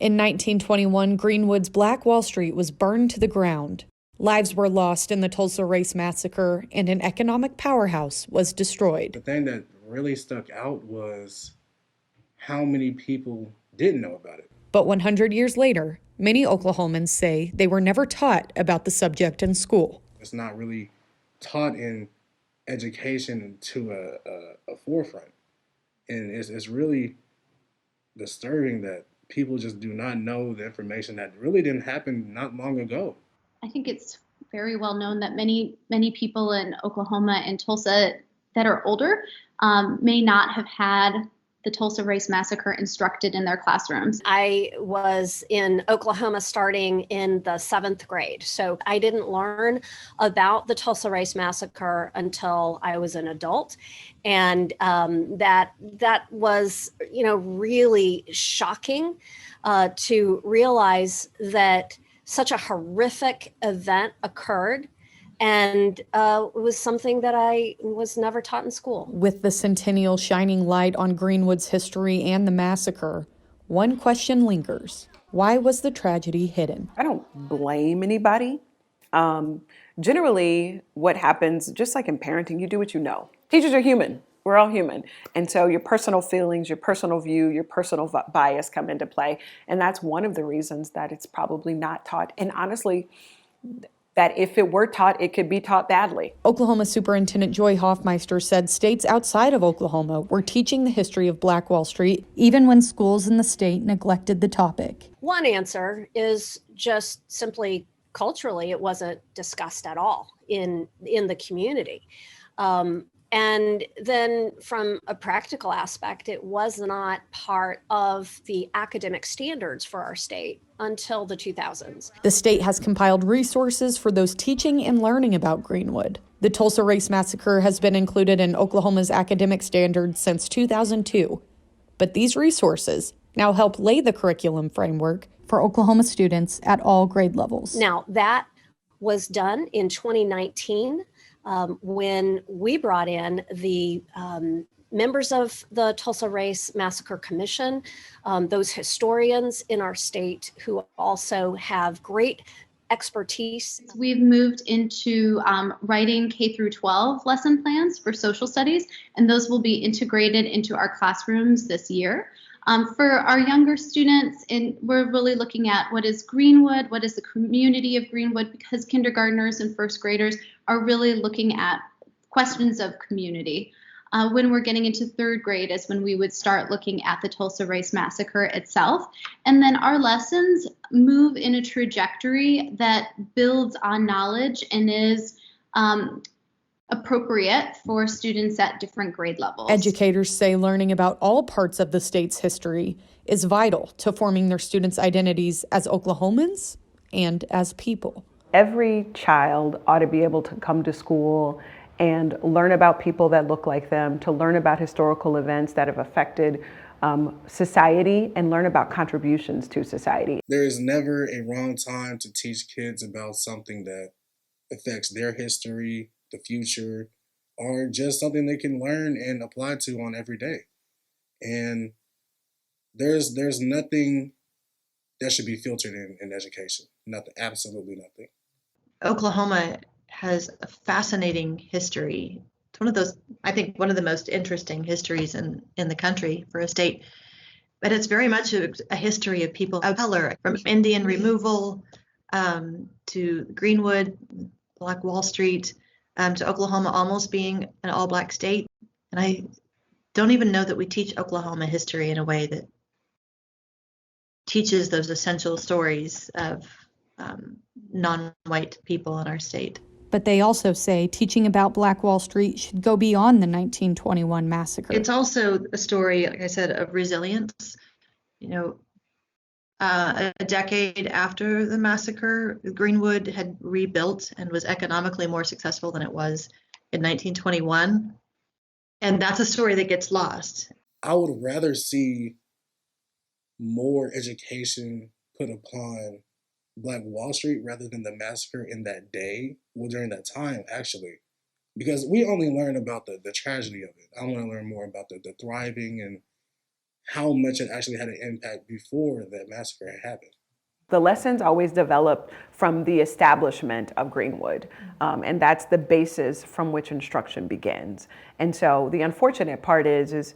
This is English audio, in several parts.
In 1921, Greenwood's Black Wall Street was burned to the ground. Lives were lost in the Tulsa Race Massacre, and an economic powerhouse was destroyed. The thing that really stuck out was how many people didn't know about it. But 100 years later, many Oklahomans say they were never taught about the subject in school. It's not really taught in education to a forefront. And it's really disturbing that people just do not know the information that really didn't happen not long ago. I think it's very well known that many people in Oklahoma and Tulsa that are older may not have had the Tulsa Race Massacre instructed in their classrooms. I was in Oklahoma starting in the 7th grade, so I didn't learn about the Tulsa Race Massacre until I was an adult, and that was, really shocking to realize that such a horrific event occurred. And it was something that I was never taught in school. With the centennial shining light on Greenwood's history and the massacre, one question lingers. Why was the tragedy hidden? I don't blame anybody. Generally, what happens, just like in parenting, you do what you know. Teachers are human. We're all human. And so your personal feelings, your personal view, your personal bias come into play. And that's one of the reasons that it's probably not taught. And honestly, that if it were taught, it could be taught badly. Oklahoma Superintendent Joy Hofmeister said states outside of Oklahoma were teaching the history of Black Wall Street, even when schools in the state neglected the topic. One answer is just simply culturally, it wasn't discussed at all in the community. And then from a practical aspect, it was not part of the academic standards for our state until the 2000s. The state has compiled resources for those teaching and learning about Greenwood. The Tulsa Race Massacre has been included in Oklahoma's academic standards since 2002. But these resources now help lay the curriculum framework for Oklahoma students at all grade levels. Now, that was done in 2019. When we brought in the members of the Tulsa Race Massacre Commission, those historians in our state who also have great expertise. We've moved into writing K through 12 lesson plans for social studies, and those will be integrated into our classrooms this year. For our younger students, and we're really looking at what is Greenwood, what is the community of Greenwood, because kindergartners and first graders are really looking at questions of community. When we're getting into 3rd grade is when we would start looking at the Tulsa Race Massacre itself. And then our lessons move in a trajectory that builds on knowledge and is appropriate for students at different grade levels. Educators say learning about all parts of the state's history is vital to forming their students' identities as Oklahomans and as people. Every child ought to be able to come to school and learn about people that look like them, to learn about historical events that have affected society, and learn about contributions to society. There is never a wrong time to teach kids about something that affects their history, the future, or just something they can learn and apply to on every day. And there's nothing that should be filtered in education. Nothing, absolutely nothing. Oklahoma has a fascinating history. It's one of those, I think, one of the most interesting histories in the country for a state. But it's very much a history of people of color, from Indian removal to Greenwood, Black Wall Street, to Oklahoma almost being an all-black state. And I don't even know that we teach Oklahoma history in a way that teaches those essential stories of non-white people in our state. But they also say teaching about Black Wall Street should go beyond the 1921 massacre. It's also a story, like I said, of resilience. A decade after the massacre, Greenwood had rebuilt and was economically more successful than it was in 1921. And that's a story that gets lost. I would rather see more education put upon Black Wall Street rather than the massacre in that day, well, during that time, actually. Because we only learn about the tragedy of it. I want to learn more about the thriving how much it actually had an impact before that massacre had happened. The lessons always develop from the establishment of Greenwood, and that's the basis from which instruction begins. And so the unfortunate part is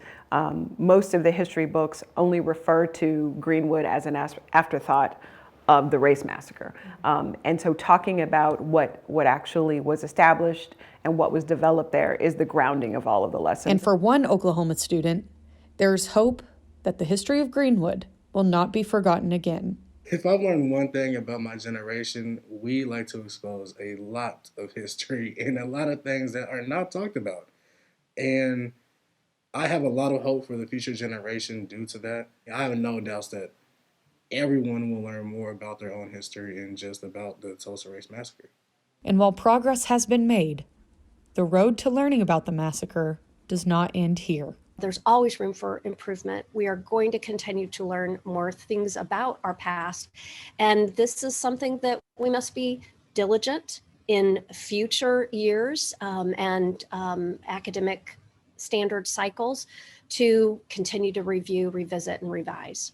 most of the history books only refer to Greenwood as an afterthought of the race massacre. And so talking about what actually was established and what was developed there is the grounding of all of the lessons. And for one Oklahoma student, there's hope that the history of Greenwood will not be forgotten again. If I've learned one thing about my generation, we like to expose a lot of history and a lot of things that are not talked about. And I have a lot of hope for the future generation due to that. I have no doubts that everyone will learn more about their own history and just about the Tulsa Race Massacre. And while progress has been made, the road to learning about the massacre does not end here. There's always room for improvement. We are going to continue to learn more things about our past. And this is something that we must be diligent in future years and academic standard cycles to continue to review, revisit, and revise.